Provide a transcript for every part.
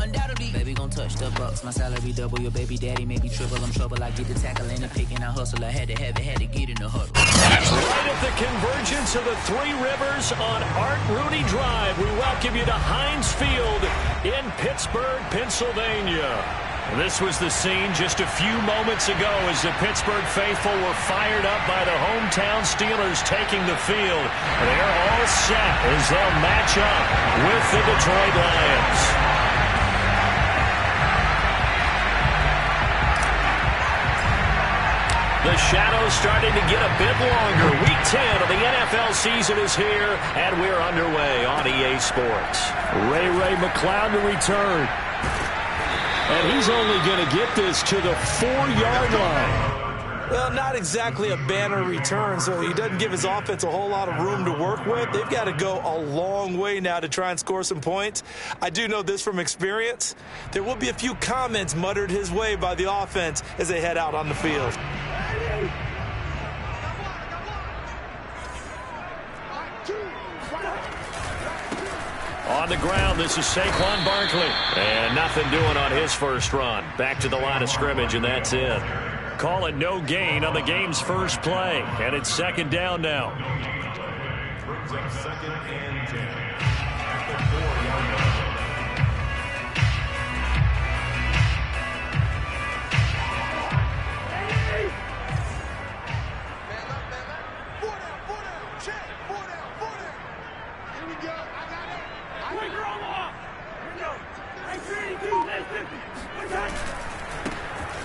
undoubtedly. Baby gon' touch the bucks, my salary double. Your baby daddy maybe triple. I'm trouble, I get the tackle and the pick and I hustle. I had to have it, had to get in the huddle. Right at the convergence of the Three Rivers on Art Rooney Drive, we welcome you to Heinz Field in Pittsburgh, Pennsylvania. This was the scene just a few moments ago as the Pittsburgh faithful were fired up by the hometown Steelers taking the field. They're all set as they'll match up with the Detroit Lions. The shadow's starting to get a bit longer. Week 10 of the NFL season is here, and we're underway on EA Sports. Ray McCloud to return. And he's only going to get this to the 4-yard line. Well, not exactly a banner return, so he doesn't give his offense a whole lot of room to work with. They've got to go a long way now to try and score some points. I do know this from experience. There will be a few comments muttered his way by the offense as they head out on the field. On the ground, this is Saquon Barkley. And nothing doing on his first run. Back to the line of scrimmage, and that's it. Call it no gain on the game's first play. And it's second down now. Brings up second and 10. At the 4-yard line.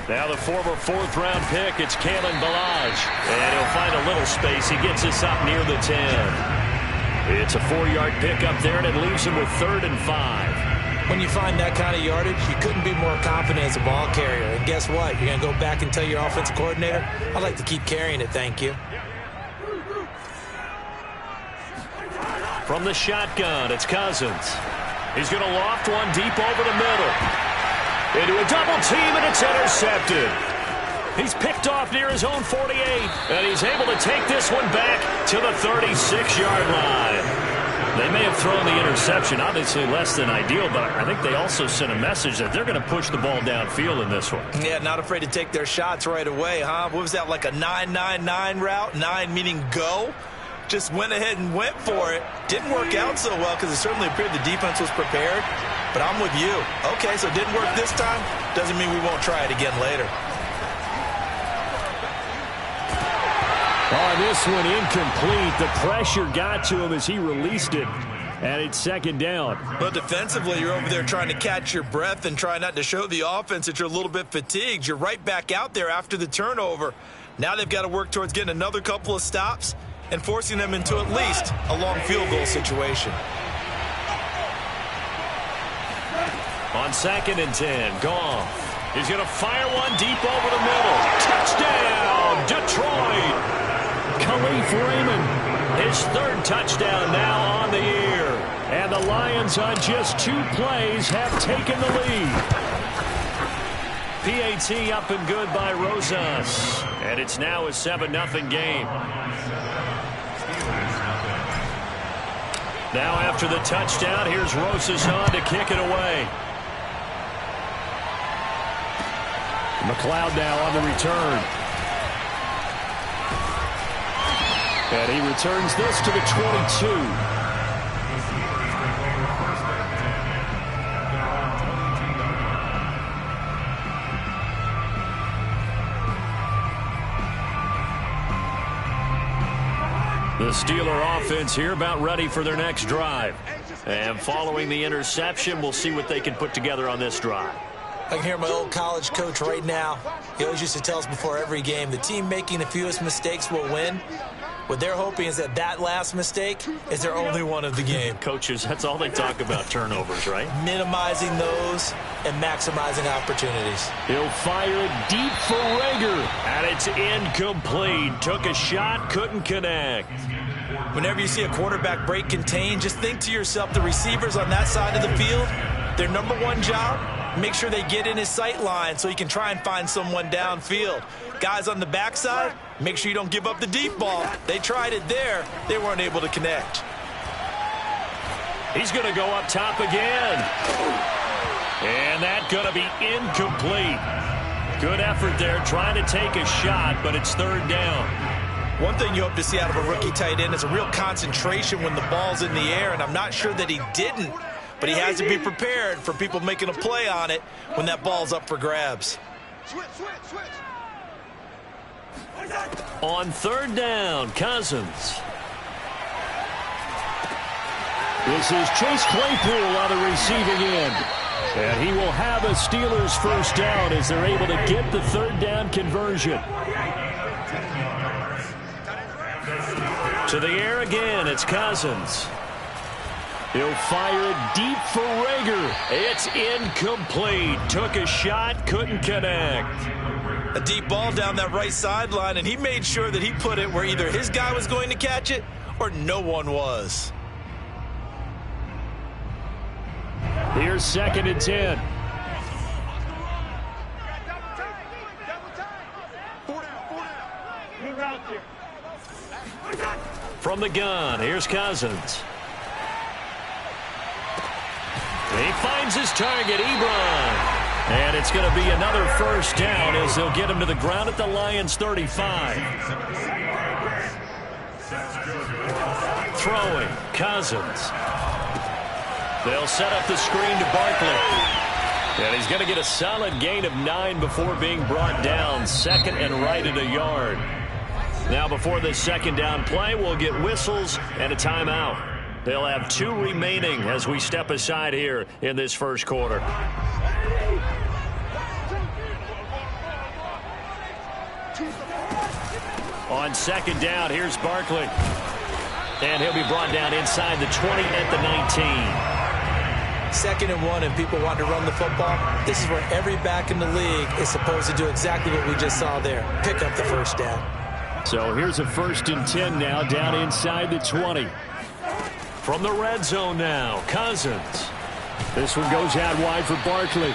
Now the former fourth-round pick, it's Kalen Ballage. And he'll find a little space. He gets us up near the 10. It's a 4-yard pick up there, and it leaves him with 3rd and 5. When you find that kind of yardage, you couldn't be more confident as a ball carrier. And guess what? You're going to go back and tell your offensive coordinator, I'd like to keep carrying it, thank you. From the shotgun, it's Cousins. He's going to loft one deep over the middle. Into a double team, and it's intercepted. He's picked off near his own 48, and he's able to take this one back to the 36-yard line. They may have thrown the interception, obviously less than ideal, but I think they also sent a message that they're going to push the ball downfield in this one. Yeah, not afraid to take their shots right away, huh? What was that, like a 9-9-9 route? 9 meaning go? Just went ahead and went for it. Didn't work out so well because it certainly appeared the defense was prepared. But I'm with you. Okay, so it didn't work this time. Doesn't mean we won't try it again later. On this one, incomplete. The pressure got to him as he released it. And it's second down. But defensively, you're over there trying to catch your breath and try not to show the offense that you're a little bit fatigued. You're right back out there after the turnover. Now they've got to work towards getting another couple of stops and forcing them into at least a long field goal situation. On 2nd and 10, Goff. He's going to fire one deep over the middle. Touchdown, Detroit. Khalif Raymond, his 3rd touchdown now on the year. And the Lions on just 2 plays have taken the lead. PAT up and good by Rosas. And it's now a 7-0 game. Now after the touchdown, here's Rosas on to kick it away. McCloud now on the return. And he returns this to the 22. The Steeler offense here about ready for their next drive. And following the interception, we'll see what they can put together on this drive. I can hear my old college coach right now. He always used to tell us before every game, the team making the fewest mistakes will win. What they're hoping is that last mistake is their only one of the game. Coaches, that's all they talk about, turnovers, right? Minimizing those and maximizing opportunities. He'll fire it deep for Rager. And it's incomplete. Took a shot, couldn't connect. Whenever you see a quarterback break contain, just think to yourself, the receivers on that side of the field, their number one job, make sure they get in his sight line so he can try and find someone downfield. Guys on the backside, make sure you don't give up the deep ball. They tried it there. They weren't able to connect. He's going to go up top again. that going to be incomplete. Good effort there trying to take a shot, but it's third down. One thing you hope to see out of a rookie tight end is a real concentration when the ball's in the air, and I'm not sure that he didn't, but he has to be prepared for people making a play on it when that ball's up for grabs. On third down, Cousins. This is Chase Claypool on the receiving end. And he will have a Steelers first down as they're able to get the third down conversion. To the air again, it's Cousins. He'll fire it deep for Rager. It's incomplete. Took a shot, couldn't connect. A deep ball down that right sideline, and he made sure that he put it where either his guy was going to catch it or no one was. Here's 2nd and 10. From the gun, here's Cousins. He finds his target, Ebron. And it's going to be another first down as they'll get him to the ground at the Lions' 35. Throwing, Cousins. They'll set up the screen to Barkley. And he's going to get a solid gain of 9 before being brought down. 2nd and right at a yard. Now before this second down play, we'll get whistles and a timeout. They'll have 2 remaining as we step aside here in this first quarter. On 2nd down, here's Barkley. And he'll be brought down inside the 20 at the 19. 2nd and 1 and people want to run the football. This is where every back in the league is supposed to do exactly what we just saw there. Pick up the first down. So here's a 1st and 10 now down inside the 20. From the red zone now, Cousins. This one goes out wide for Barkley.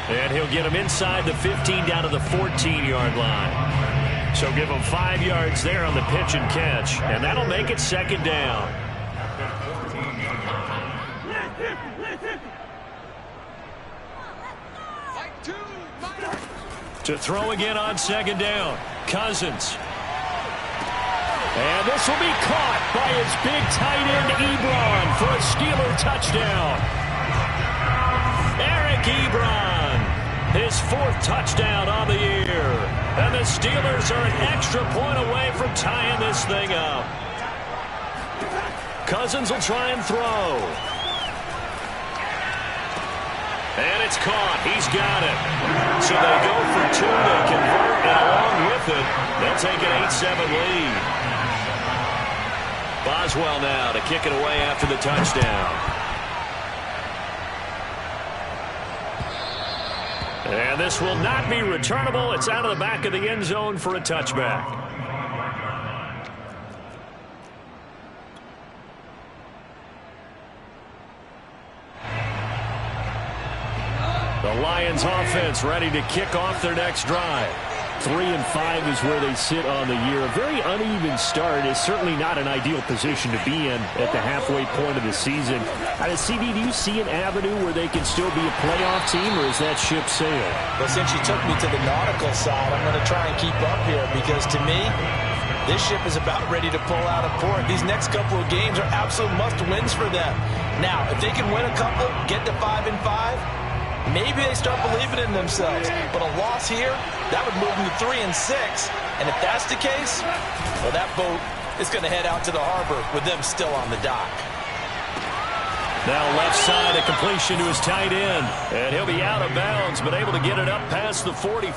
And he'll get him inside the 15 down to the 14-yard line. So give him 5 yards there on the pitch and catch. And that'll make it 2nd down. To throw again on 2nd down. Cousins. And this will be caught by his big tight end, Ebron, for a Steeler touchdown. Eric Ebron, his 4th touchdown on the year. And the Steelers are an extra point away from tying this thing up. Cousins will try and throw. And it's caught. He's got it. So they go for 2. They convert, and along with it, they'll take an 8-7 lead. Boswell now to kick it away after the touchdown. And this will not be returnable. It's out of the back of the end zone for a touchback. The Lions offense ready to kick off their next drive. 3-5 is where they sit on the year. A very uneven start is certainly not an ideal position to be in at the halfway point of the season. CD, do you see an avenue where they can still be a playoff team, or is that ship sailed? Well, since you took me to the nautical side, I'm going to try and keep up here because to me, this ship is about ready to pull out of port. These next couple of games are absolute must-wins for them. Now, if they can win a couple, get to 5-5, maybe they start believing in themselves. But a loss here, that would move them to 3-6. And if that's the case, well, that boat is going to head out to the harbor with them still on the dock. Now left side, a completion to his tight end. And he'll be out of bounds, but able to get it up past the 45.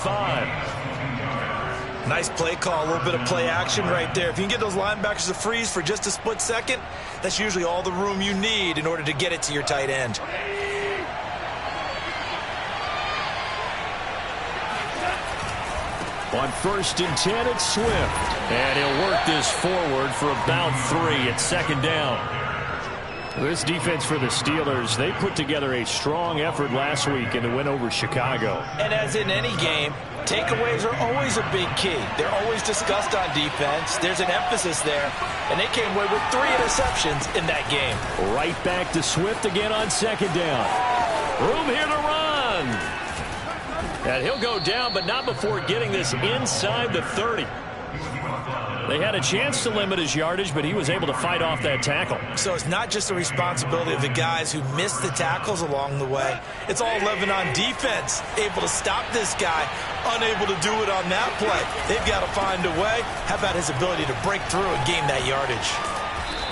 Nice play call, a little bit of play action right there. If you can get those linebackers to freeze for just a split second, that's usually all the room you need in order to get it to your tight end. On 1st and 10, it's Swift. And he'll work this forward for about 3 at 2nd down. This defense for the Steelers, they put together a strong effort last week in the win over Chicago. And as in any game, takeaways are always a big key. They're always discussed on defense. There's an emphasis there. And they came away with 3 interceptions in that game. Right back to Swift again on 2nd down. Room here to run. And he'll go down, but not before getting this inside the 30. They had a chance to limit his yardage, but he was able to fight off that tackle. So it's not just the responsibility of the guys who missed the tackles along the way. It's all 11 on defense, able to stop this guy, unable to do it on that play. They've got to find a way. How about his ability to break through and gain that yardage?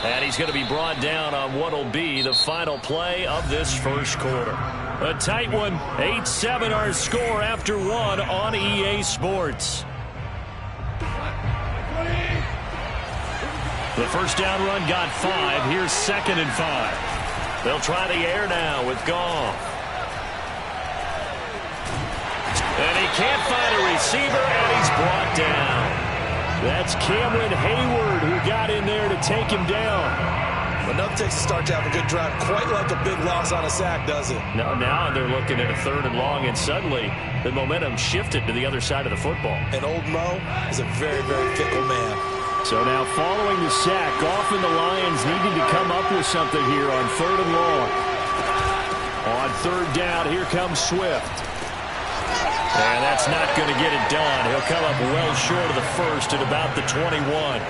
And he's going to be brought down on what will be the final play of this first quarter. A tight one, 8-7 our score after one on EA Sports. The first down run got 5. Here's 2nd and 5. They'll try the air now with Goff. And he can't find a receiver, and he's brought down. That's Cameron Hayward who got in there to take him down. Enough takes a start to have a good drive. Quite like a big loss on a sack, does it? No, now they're looking at a 3rd and long, and suddenly the momentum shifted to the other side of the football. And old Mo is a very, very fickle man. So now following the sack, Goff and the Lions needing to come up with something here on 3rd and long. On 3rd down, here comes Swift. And that's not going to get it done. He'll come up well short of the first at about the 21.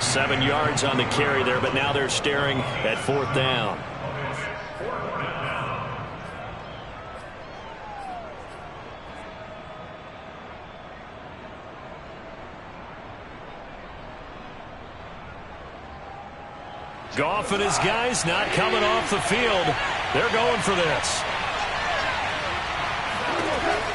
7 yards on the carry there, but now they're staring at 4th down. Goff and his guys not coming off the field. They're going for this.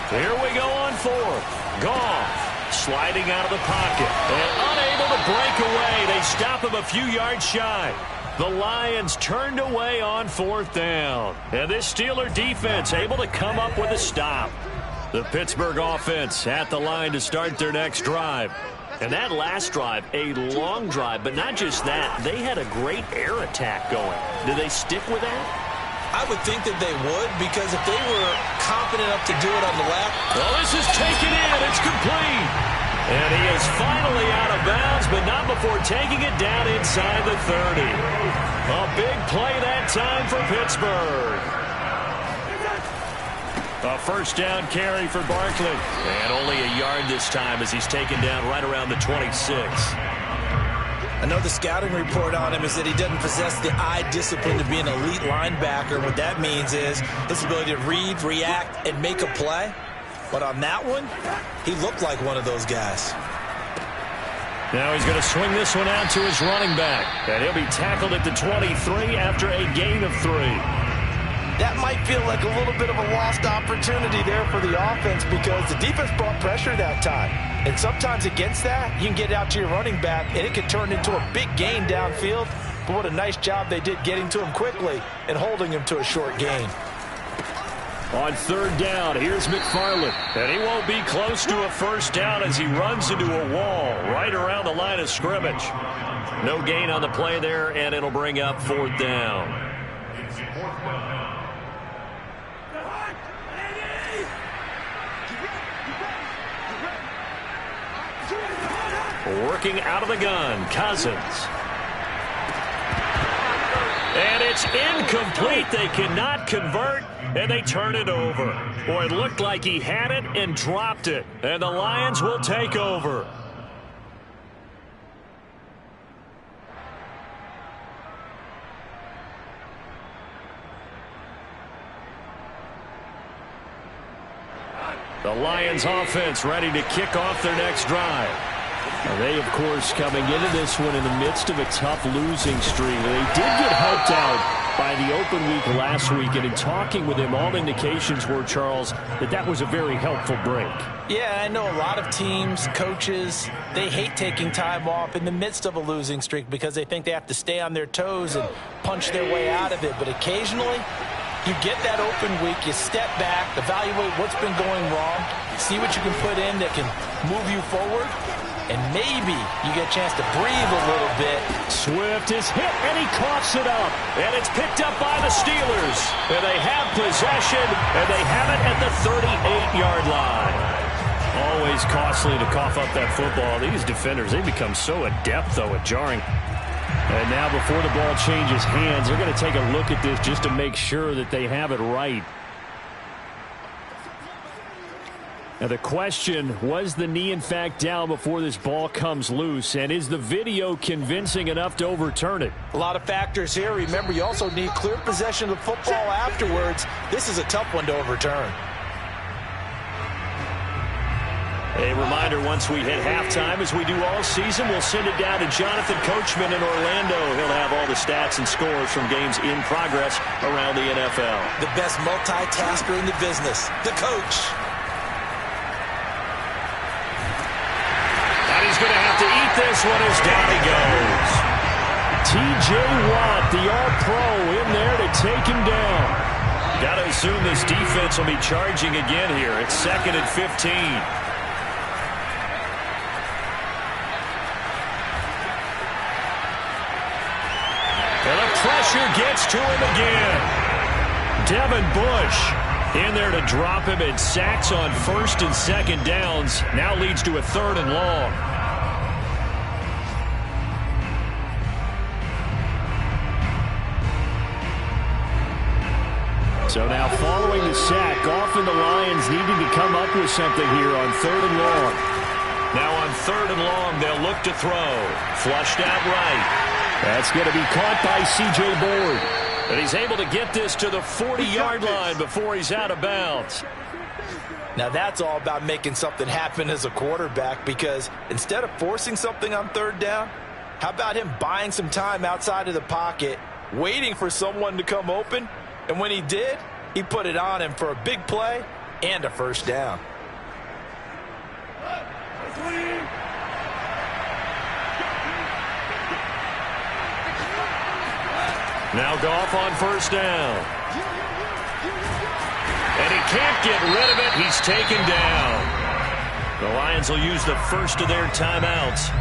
Here we go on 4th. Goff sliding out of the pocket and unable to break away. They stop him a few yards shy. The Lions turned away on 4th down. And this Steeler defense able to come up with a stop. The Pittsburgh offense at the line to start their next drive. And that last drive, a long drive, but not just that. They had a great air attack going. Do they stick with that? I would think that they would, because if they were confident enough to do it on the left. Well, this is taken in. It's complete. And he is finally out of bounds, but not before taking it down inside the 30. A big play that time for Pittsburgh. A first down carry for Barkley. And only a yard this time as he's taken down right around the 26. I know the scouting report on him is that he doesn't possess the eye discipline to be an elite linebacker. What that means is his ability to read, react, and make a play. But on that one, he looked like one of those guys. Now he's going to swing this one out to his running back. And he'll be tackled at the 23 after a gain of 3. That might feel like a little bit of a lost opportunity there for the offense, because the defense brought pressure that time. And sometimes against that, you can get out to your running back, and it can turn into a big gain downfield. But what a nice job they did getting to him quickly and holding him to a short gain. On 3rd down, here's McFarland. And he won't be close to a first down as he runs into a wall right around the line of scrimmage. No gain on the play there, and it'll bring up 4th down. Working out of the gun, Cousins. And it's incomplete. They cannot convert, and they turn it over. Boy, it looked like he had it and dropped it. And the Lions will take over. The Lions offense ready to kick off their next drive. They, of course, coming into this one in the midst of a tough losing streak. They did get helped out by the open week last week, and in talking with him, all indications were, Charles, that was a very helpful break. Yeah, I know a lot of teams, coaches, they hate taking time off in the midst of a losing streak because they think they have to stay on their toes and punch their way out of it. But occasionally, you get that open week, you step back, evaluate what's been going wrong, see what you can put in that can move you forward, and maybe you get a chance to breathe a little bit. Swift is hit, and he coughs it up. And it's picked up by the Steelers. And they have possession, and they have it at the 38-yard line. Always costly to cough up that football. These defenders, they become so adept, though, at jarring. And now before the ball changes hands, they're going to take a look at this just to make sure that they have it right. Now the question, was the knee in fact down before this ball comes loose? And is the video convincing enough to overturn it? A lot of factors here. Remember, you also need clear possession of the football afterwards. This is a tough one to overturn. A reminder, once we hit halftime, as we do all season, we'll send it down to Jonathan Coachman in Orlando. He'll have all the stats and scores from games in progress around the NFL. The best multitasker in the business, the coach. And he's going to have to eat this one as down he goes. T.J. Watt, the All-Pro, in there to take him down. Got to assume this defense will be charging again here. It's 2nd and 15. Pressure gets to him again. Devin Bush in there to drop him, and sacks on 1st and 2nd downs. Now leads to a 3rd and long. So now following the sack, often the Lions needing to come up with something here on 3rd and long. Now on 3rd and long, they'll look to throw. Flushed out right. That's going to be caught by C.J. Board. And he's able to get this to the 40-yard line before he's out of bounds. Now that's all about making something happen as a quarterback, because instead of forcing something on 3rd down, how about him buying some time outside of the pocket, waiting for someone to come open, and when he did, he put it on him for a big play and a 1st down. Now Goff on 1st down. And he can't get rid of it. He's taken down. The Lions will use the first of their timeouts,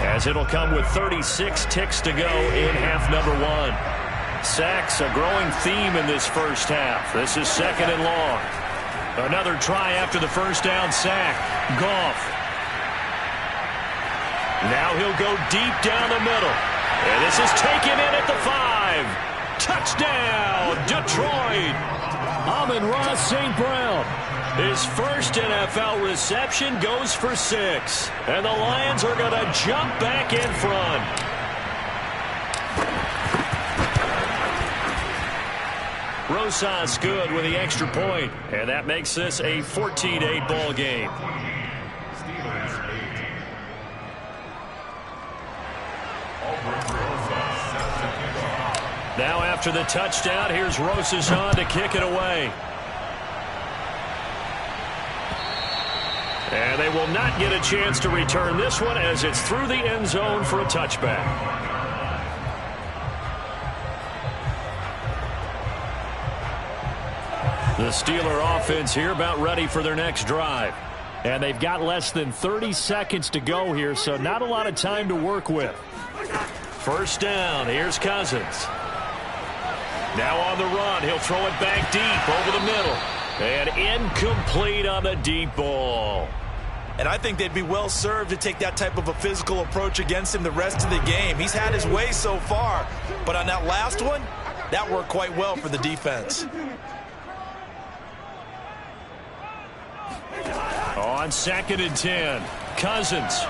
as it'll come with 36 ticks to go in half number 1. Sacks, a growing theme in this first half. This is 2nd and long. Another try after the 1st down sack. Goff. Now he'll go deep down the middle. And this is taken in at the 5. Touchdown, Detroit. Amon-Ra St. Brown. His first NFL reception goes for 6. And the Lions are going to jump back in front. Rosas good with the extra point. And that makes this a 14-8 ball game. Now after the touchdown, here's Rosas on to kick it away. And they will not get a chance to return this one, as it's through the end zone for a touchback. The Steeler offense here about ready for their next drive. And they've got less than 30 seconds to go here, so not a lot of time to work with. 1st down, here's Cousins. Now on the run, he'll throw it back deep over the middle. And incomplete on the deep ball. And I think they'd be well served to take that type of a physical approach against him the rest of the game. He's had his way so far, but on that last one, that worked quite well for the defense. On 2nd and 10, Cousins.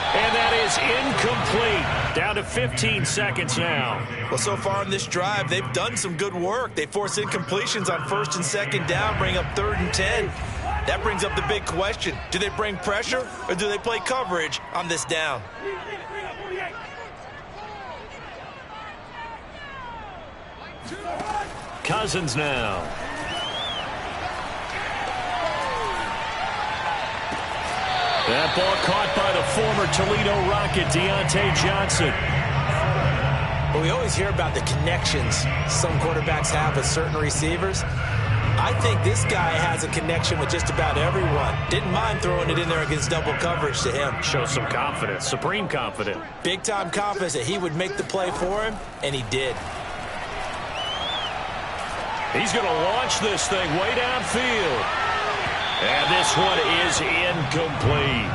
And that is incomplete. Down to 15 seconds now. Well, so far in this drive, they've done some good work. They force incompletions on 1st and 2nd down, bring up 3rd and 10. That brings up the big question. Do they bring pressure, or do they play coverage on this down? Cousins now. That ball caught by the former Toledo Rocket, Deontay Johnson. Well, we always hear about the connections some quarterbacks have with certain receivers. I think this guy has a connection with just about everyone. Didn't mind throwing it in there against double coverage to him. Shows some confidence, supreme confidence. Big-time confidence that he would make the play for him, and he did. He's going to launch this thing way downfield. And this one is incomplete.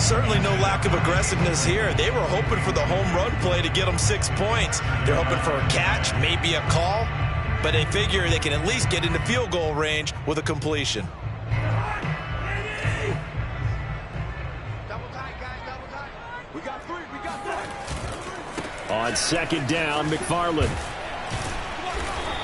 Certainly no lack of aggressiveness here. They were hoping for the home run play to get them 6 points. They're hoping for a catch, maybe a call, but they figure they can at least get into field goal range with a completion. On second down, McFarland.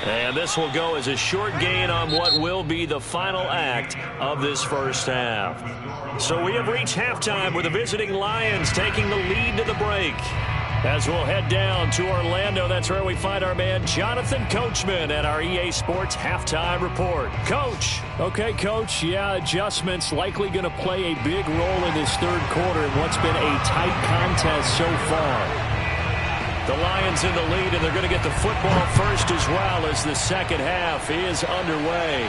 And this will go as a short gain on what will be the final act of this first half. So we have reached halftime with the visiting Lions taking the lead to the break. As we'll head down to Orlando, that's where we find our man Jonathan Coachman at our EA Sports Halftime Report. Coach. Okay, Coach. Yeah, adjustments likely going to play a big role in this third quarter in what's been a tight contest so far. The Lions in the lead, and they're going to get the football first as well as the second half is underway.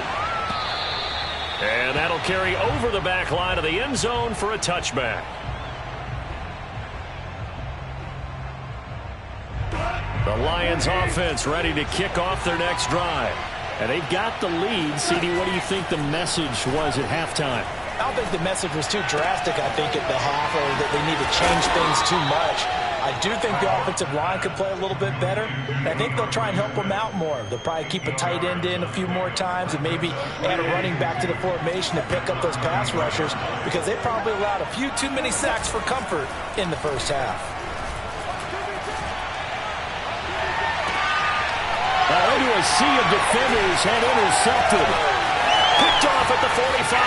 And that'll carry over the back line of the end zone for a touchback. The Lions offense ready to kick off their next drive. And they've got the lead. CD, what do you think the message was at halftime? I don't think the message was too drastic, I think, at the half, or that they need to change things too much. I do think the offensive line could play a little bit better. And I think they'll try and help them out more. They'll probably keep a tight end in a few more times and maybe add a running back to the formation to pick up those pass rushers, because they probably allowed a few too many sacks for comfort in the first half. Into a sea of defenders and intercepted. Picked off at the 45.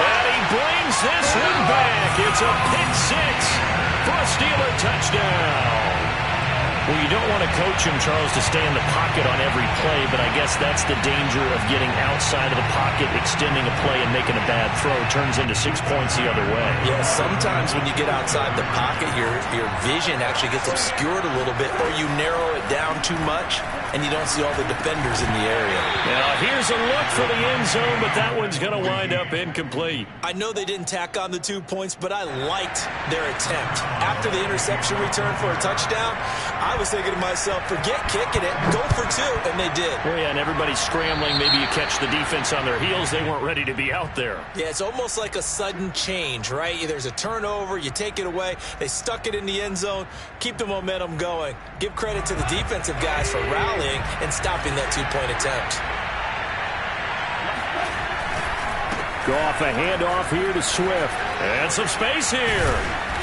And he brings this one back. It's a pick six for a Steeler touchdown. Well, you don't want to coach him, Charles, to stay in the pocket on every play, but I guess that's the danger of getting outside of the pocket, extending a play, and making a bad throw. Turns into 6 points the other way. Yeah, sometimes when you get outside the pocket, your vision actually gets obscured a little bit, or you narrow it down too much, and you don't see all the defenders in the area. Now, here's a look for the end zone, but that one's going to wind up incomplete. I know they didn't tack on the 2 points, but I liked their attempt. After the interception return for a touchdown, I was thinking to myself, forget kicking it, go for 2, and they did. Well, yeah, and everybody's scrambling. Maybe you catch the defense on their heels. They weren't ready to be out there. Yeah, it's almost like a sudden change, right? There's a turnover, you take it away, they stuck it in the end zone, keep the momentum going. Give credit to the defensive guys for rallying and stopping that 2-point attempt. Go off a handoff here to Swift. And some space here.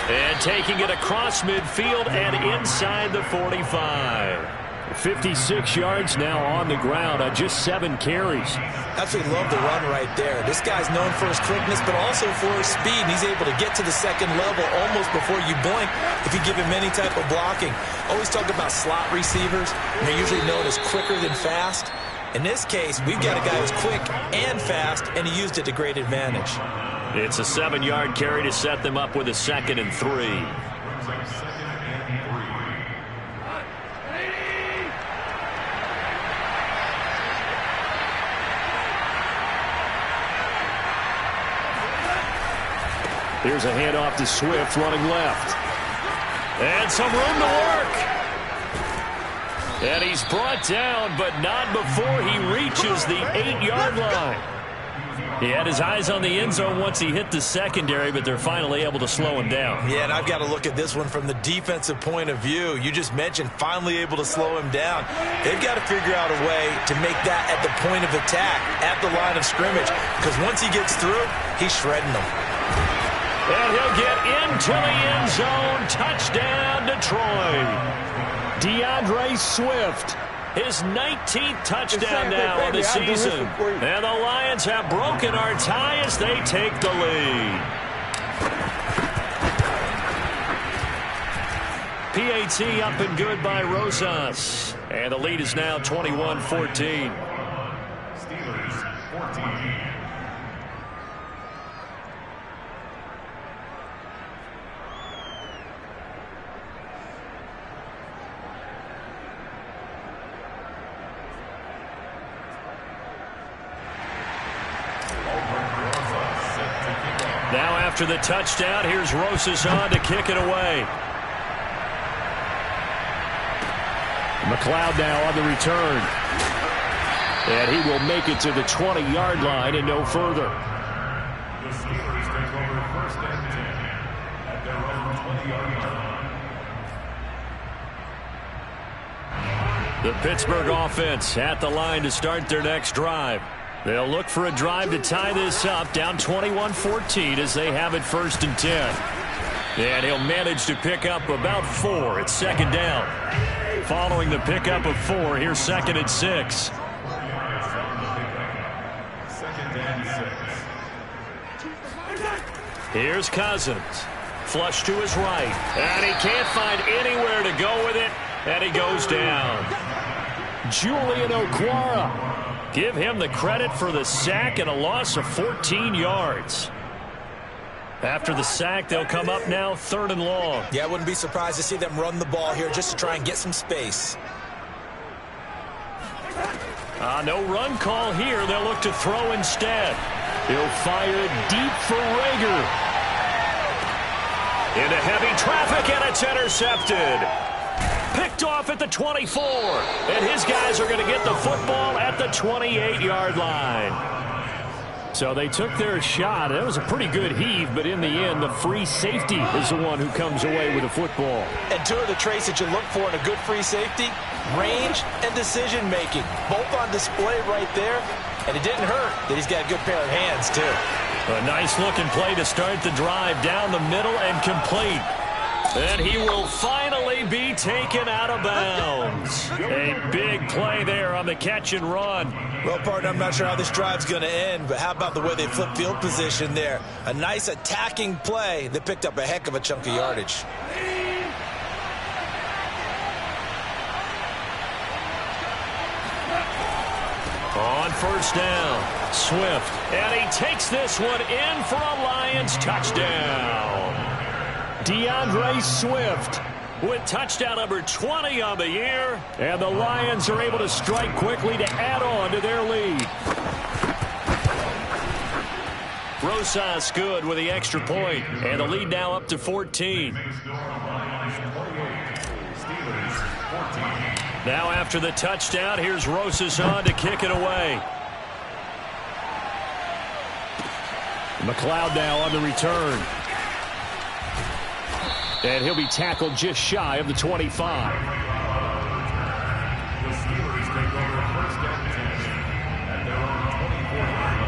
And taking it across midfield and inside the 45. 56 yards now on the ground on just 7 carries. Absolutely love the run right there. This guy's known for his quickness, but also for his speed. And he's able to get to the second level almost before you blink if you give him any type of blocking. Always talk about slot receivers. And they're usually known as quicker than fast. In this case, we've got a guy who's quick and fast, and he used it to great advantage. It's a 7-yard carry to set them up with a 2nd and 3. Here's a handoff to Swift running left. And some room to work. And he's brought down, but not before he reaches the 8-yard line. He had his eyes on the end zone once he hit the secondary, but they're finally able to slow him down. Yeah, and I've got to look at this one from the defensive point of view. You just mentioned finally able to slow him down. They've got to figure out a way to make that at the point of attack, at the line of scrimmage, because once he gets through, he's shredding them. And he'll get into the end zone. Touchdown, Detroit. DeAndre Swift. His 19th touchdown now of the season. And the Lions have broken our tie as they take the lead. PAT up and good by Rosas. And the lead is now 21-14. Steelers 14. Now after the touchdown, here's Rosas on to kick it away. McLeod now on the return. And he will make it to the 20-yard line and no further. The Steelers take over 1st and 10 at their own 20-yard line. The Pittsburgh offense at the line to start their next drive. They'll look for a drive to tie this up, down 21-14 as they have it 1st and 10. And he'll manage to pick up about 4. It's second down. Following the pickup of 4, here's 2nd and 6. Here's Cousins. Flush to his right. And he can't find anywhere to go with it. And he goes down. Julian Okwara. Give him the credit for the sack and a loss of 14 yards. After the sack, they'll come up now 3rd and long. Yeah, I wouldn't be surprised to see them run the ball here just to try and get some space. No run call here. They'll look to throw instead. He'll fire deep for Rager. Into heavy traffic, and it's intercepted. Picked off at the 24. And his guys are going to get the football at the 28-yard line. So they took their shot. That was a pretty good heave, but in the end, the free safety is the one who comes away with the football. And two of the traits that you look for in a good free safety, range and decision-making. Both on display right there. And it didn't hurt that he's got a good pair of hands, too. A nice-looking play to start the drive down the middle and complete. And he will finally be taken out of bounds. A big play there on the catch and run. Well, partner, I'm not sure how this drive's going to end, but how about the way they flip field position there? A nice attacking play that picked up a heck of a chunk of yardage. On first down, Swift. And he takes this one in for a Lions touchdown. DeAndre Swift with touchdown number 20 on the year. And the Lions are able to strike quickly to add on to their lead. Rosas good with the extra point. And the lead now up to 14. Now after the touchdown, here's Rosas on to kick it away. McLeod now on the return. And he'll be tackled just shy of the 25.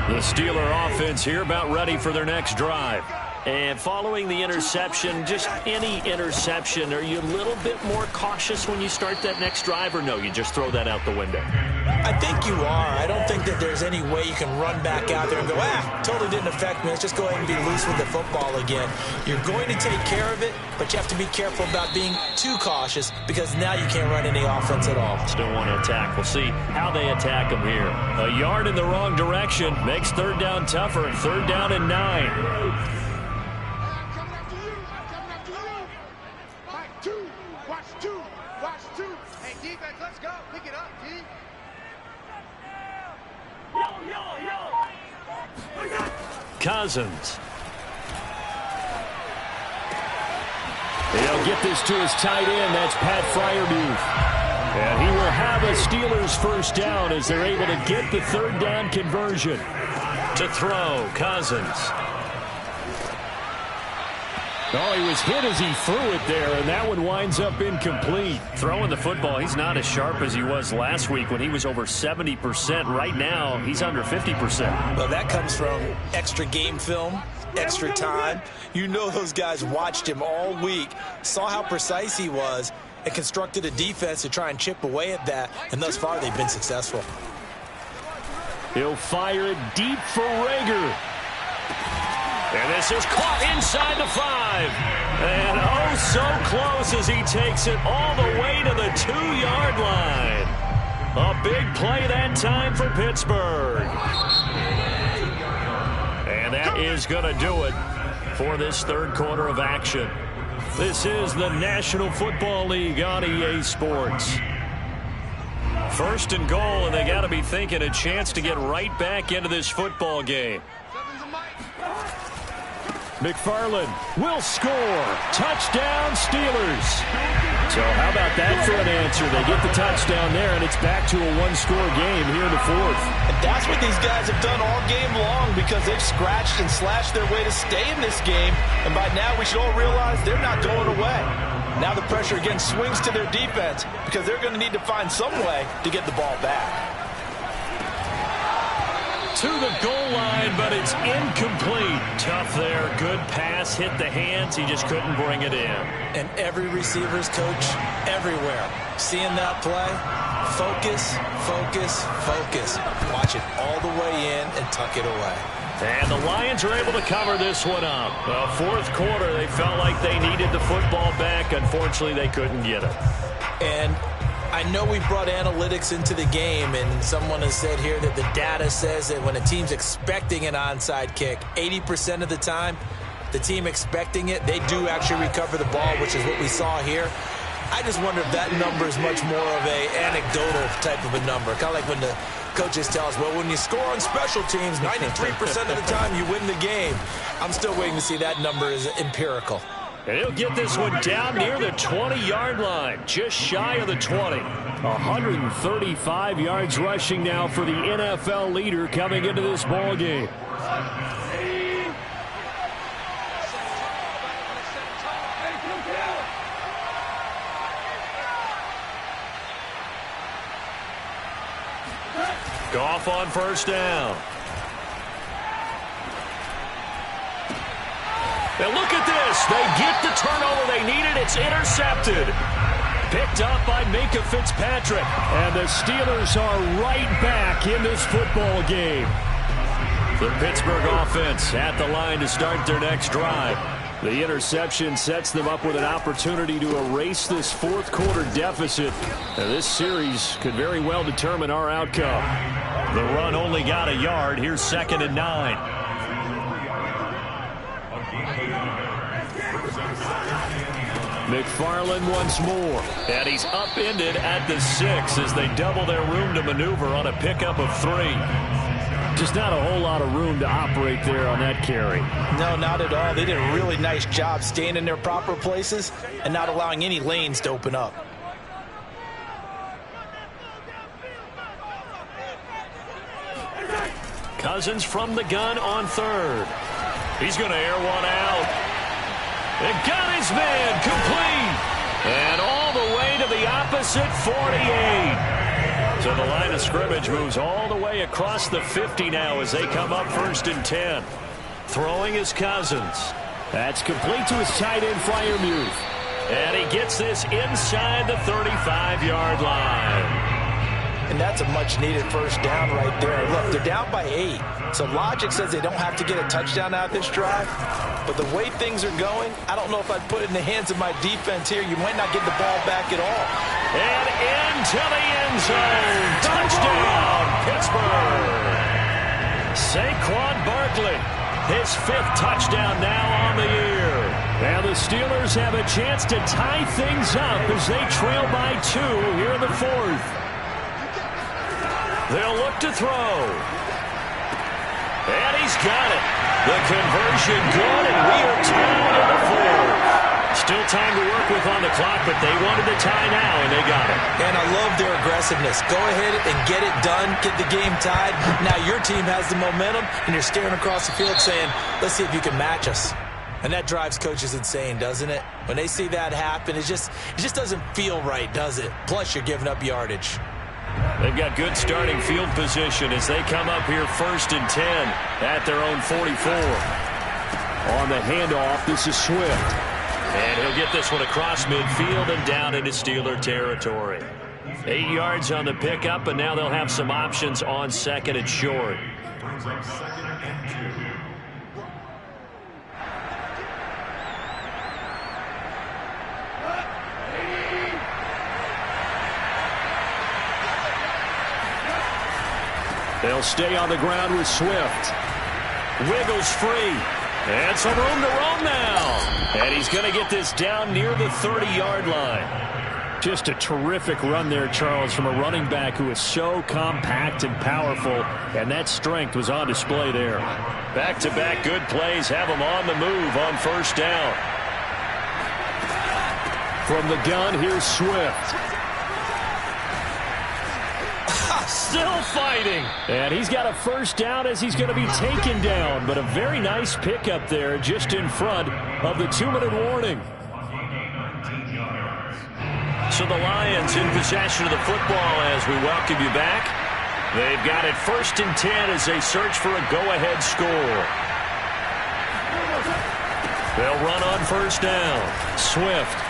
The Steeler offense here about ready for their next drive. And following the interception, just any interception, are you a little bit more cautious when you start that next drive, or no, you just throw that out the window? I think you are. I don't think that there's any way you can run back out there and go, totally didn't affect me. Let's just go ahead and be loose with the football again. You're going to take care of it, but you have to be careful about being too cautious because now you can't run any offense at all. Still want to attack. We'll see how they attack them here. A yard in the wrong direction makes third down tougher. 3rd down and 9. Cousins. He'll get this to his tight end. That's Pat Freiermuth. And he will have a Steelers first down as they're able to get the 3rd down conversion. To throw, Cousins. Oh, he was hit as he threw it there, and that one winds up incomplete. Throwing the football, he's not as sharp as he was last week when he was over 70%. Right now, he's under 50%. Well, that comes from extra game film, extra time. You know those guys watched him all week, saw how precise he was, and constructed a defense to try and chip away at that, and thus far they've been successful. He'll fire it deep for Rager. And this is caught inside the 5. And oh, so close as he takes it all the way to the 2-yard line. A big play that time for Pittsburgh. And that is going to do it for this 3rd quarter of action. This is the National Football League on EA Sports. 1st and goal, and they got to be thinking a chance to get right back into this football game. McFarland will score. Touchdown, Steelers. So how about that for an answer? They get the touchdown there, and it's back to a 1-score game here in the 4th. And that's what these guys have done all game long because they've scratched and slashed their way to stay in this game. And by now, we should all realize they're not going away. Now the pressure again swings to their defense because they're going to need to find some way to get the ball back. to the goal line, but it's incomplete. Tough there. Good pass. Hit the hands. He just couldn't bring it in. And every receiver's coach everywhere. Seeing that play, focus, focus, focus. Watch it all the way in and tuck it away. And the Lions are able to cover this one up. Fourth quarter, they felt like they needed the football back. Unfortunately, they couldn't get it. And I know we brought analytics into the game, and someone has said here that the data says that when a team's expecting an onside kick, 80% of the time, the team expecting it, they do actually recover the ball, which is what we saw here. I just wonder if that number is much more of a anecdotal type of a number. Kind of like when the coaches tell us, well, when you score on special teams, 93% of the time you win the game. I'm still waiting to see that number is empirical. And he'll get this one down near the 20-yard line, just shy of the 20. 135 yards rushing now for the NFL leader coming into this ball game. Goff on first down. And look at this. They get the turnover they needed. It's intercepted. Picked up by Minkah Fitzpatrick. And the Steelers are right back in this football game. The Pittsburgh offense at the line to start their next drive. The interception sets them up with an opportunity to erase this fourth quarter deficit. Now, this series could very well determine our outcome. The run only got a yard. Here's 2nd and 9. McFarland once more. And he's upended at the 6 as they double their room to maneuver on a pickup of 3. Just not a whole lot of room to operate there on that carry. No, not at all. They did a really nice job staying in their proper places and not allowing any lanes to open up. Cousins from the gun on 3rd. He's going to air one out. And got his man complete. And all the way to the opposite 48. So the line of scrimmage moves all the way across the 50 now as they come up 1st and 10. Throwing is Cousins. That's complete to his tight end, Freiermuth. And he gets this inside the 35-yard line. And that's a much-needed first down right there. Look, they're down by 8. So logic says they don't have to get a touchdown out of this drive. But the way things are going, I don't know if I'd put it in the hands of my defense here. You might not get the ball back at all. And into the end zone. Touchdown, Pittsburgh. Saquon Barkley, his 5th touchdown now on the year. Now the Steelers have a chance to tie things up as they trail by 2 here in the 4th. They'll look to throw. And he's got it. The conversion good, and we are tied in the 4th. Still time to work with on the clock, but they wanted the tie now, and they got it. And I love their aggressiveness. Go ahead and get it done, get the game tied. Now your team has the momentum, and you're staring across the field saying, let's see if you can match us. And that drives coaches insane, doesn't it? When they see that happen, it just doesn't feel right, does it? Plus, you're giving up yardage. They've got good starting field position as they come up here 1st and 10 at their own 44. On the handoff, this is Swift. And he'll get this one across midfield and down into Steeler territory. 8 yards on the pickup, and now they'll have some options on 2nd and short. They'll stay on the ground with Swift. Wiggles free. And some room to roam now. And he's going to get this down near the 30-yard line. Just a terrific run there, Charles, from a running back who is so compact and powerful. And that strength was on display there. Back-to-back good plays have him on the move on 1st down. From the gun, here's Swift. Still fighting. And he's got a 1st down as he's going to be taken down. But a very nice pickup there just in front of the 2-minute warning. So the Lions in possession of the football as we welcome you back. They've got it 1st and 10 as they search for a go-ahead score. They'll run on 1st down. Swift.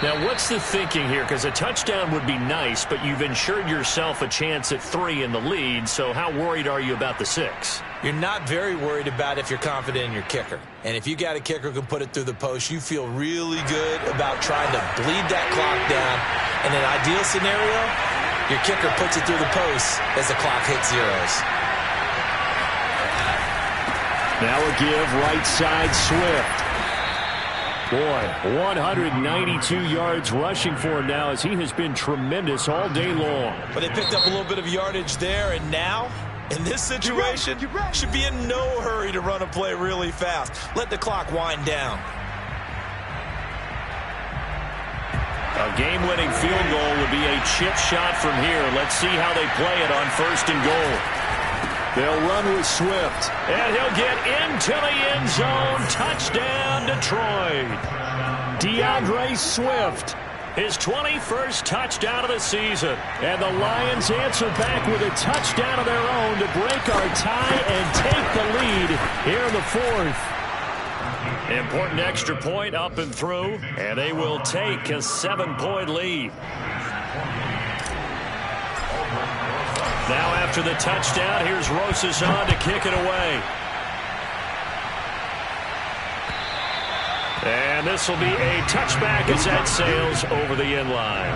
Now, what's the thinking here? Because a touchdown would be nice, but you've ensured yourself a chance at 3 in the lead, so how worried are you about the 6? You're not very worried about if you're confident in your kicker. And if you got a kicker who can put it through the post, you feel really good about trying to bleed that clock down. In an ideal scenario, your kicker puts it through the post as the clock hits zeros. Now a give right side Swift. Boy, 192 yards rushing for him now as he has been tremendous all day long. But they picked up a little bit of yardage there, and now, in this situation, should be in no hurry to run a play really fast. Let the clock wind down. A game-winning field goal would be a chip shot from here. Let's see how they play it on 1st and goal. They'll run with Swift. And he'll get into the end zone. Touchdown, Detroit. DeAndre Swift. His 21st touchdown of the season. And the Lions answer back with a touchdown of their own to break our tie and take the lead here in the 4th. Important extra point up and through. And they will take a 7-point lead. Now after the touchdown, here's Rosas on to kick it away. And this will be a touchback as that sails over the end line.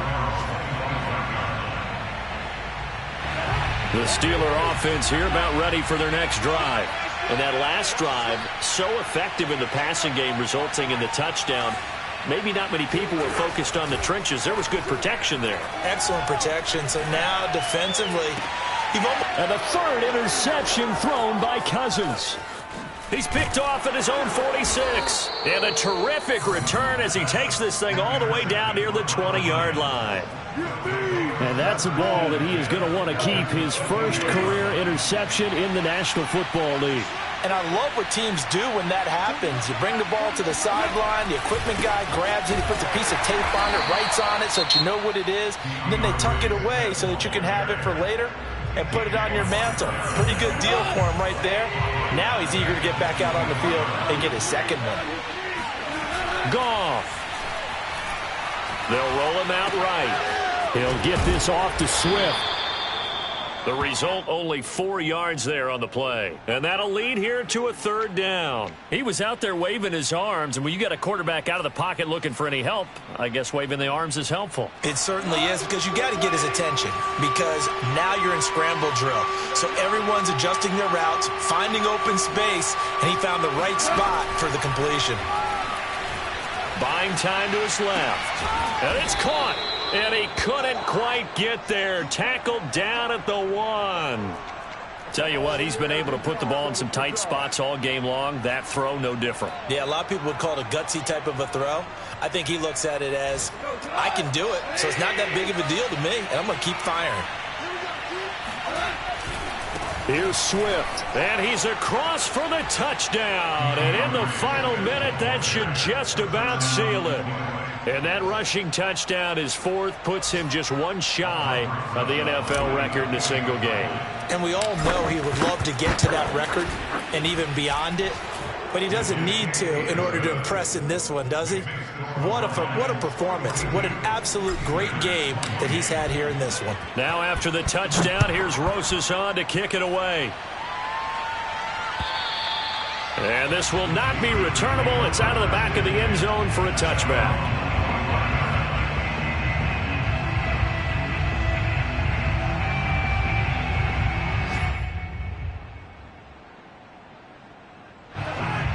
The Steeler offense here about ready for their next drive. And that last drive, so effective in the passing game, resulting in the touchdown. Maybe not many people were focused on the trenches. There was good protection there. Excellent protection. So now defensively, and the 3rd interception thrown by Cousins. He's picked off at his own 46. And a terrific return as he takes this thing all the way down near the 20-yard line. And that's a ball that he is going to want to keep, his first career interception in the National Football League. And I love what teams do when that happens. You bring the ball to the sideline, the equipment guy grabs it, he puts a piece of tape on it, writes on it so that you know what it is, and then they tuck it away so that you can have it for later and put it on your mantle. Pretty good deal for him right there. Now he's eager to get back out on the field and get his 2nd one. Goff. They'll roll him out right. He'll get this off to Swift. The result, only 4 yards there on the play. And that'll lead here to a 3rd down. He was out there waving his arms, and when you got a quarterback out of the pocket looking for any help, I guess waving the arms is helpful. It certainly is, because you got to get his attention, because now you're in scramble drill. So everyone's adjusting their routes, finding open space, and he found the right spot for the completion. Buying time to his left. And it's caught. And he couldn't quite get there. Tackled down at the 1. Tell you what, he's been able to put the ball in some tight spots all game long. That throw, no different. Yeah, a lot of people would call it a gutsy type of a throw. I think he looks at it as, I can do it, so it's not that big of a deal to me, and I'm going to keep firing. Here's Swift, and he's across for the touchdown. And in the final minute, that should just about seal it. And that rushing touchdown, his 4th, puts him just 1 shy of the NFL record in a single game. And we all know he would love to get to that record and even beyond it. But he doesn't need to in order to impress in this one, does he? What a performance. What an absolute great game that he's had here in this one. Now after the touchdown, here's Rosas on to kick it away. And this will not be returnable. It's out of the back of the end zone for a touchback.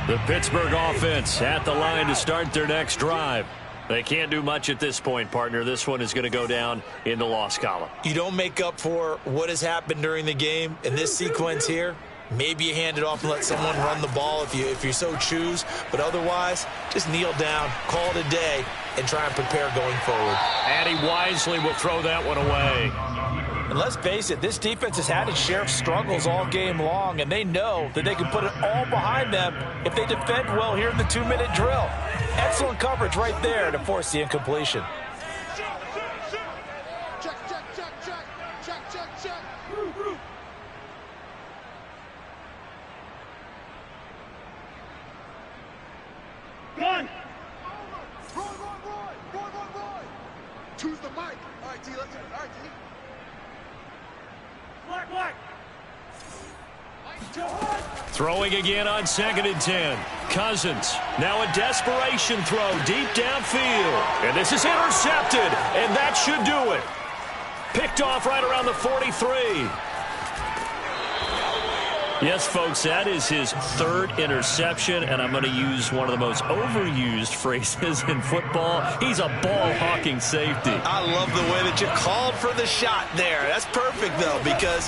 The Pittsburgh offense at the line to start their next drive. They can't do much at this point, partner. This one is going to go down in the loss column. You don't make up for what has happened during the game in this sequence here. Maybe you hand it off and let someone run the ball if you so choose. But otherwise, just kneel down, call it a day, and try and prepare going forward. And he wisely will throw that one away. And let's face it, this defense has had its share of struggles all game long, and they know that they can put it all behind them if they defend well here in the 2-minute drill. Excellent coverage right there to force the incompletion. Check. Run! Roy! Choose the mic. All right, D, let's do it. All right, D. Black! Throwing again on 2nd and 10. Cousins, now a desperation throw deep downfield. And this is intercepted, and that should do it. Picked off right around the 43. Yes, folks, that is his 3rd interception, and I'm going to use one of the most overused phrases in football. He's a ball-hawking safety. I love the way that you called for the shot there. That's perfect, though, because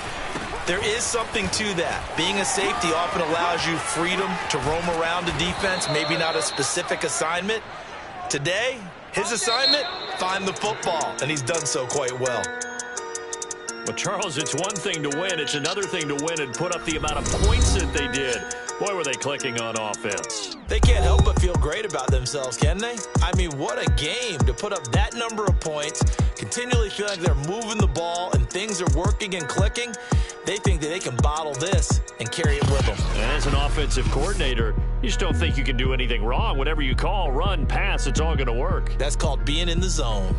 there is something to that. Being a safety often allows you freedom to roam around the defense, maybe not a specific assignment. Today, his assignment, find the football, and he's done so quite well. Well, Charles, it's one thing to win. It's another thing to win and put up the amount of points that they did. Boy, were they clicking on offense. They can't help but feel great about themselves, can they? I mean, what a game to put up that number of points, continually feel like they're moving the ball and things are working and clicking. They think that they can bottle this and carry it with them. And as an offensive coordinator, you just don't think you can do anything wrong. Whatever you call, run, pass, it's all going to work. That's called being in the zone.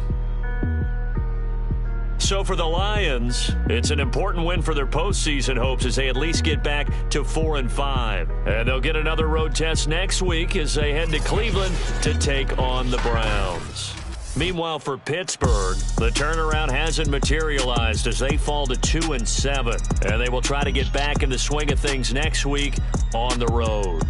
So for the Lions, it's an important win for their postseason hopes as they at least get back to 4-5. And they'll get another road test next week as they head to Cleveland to take on the Browns. Meanwhile, for Pittsburgh, the turnaround hasn't materialized as they fall to 2-7. And they will try to get back in the swing of things next week on the road.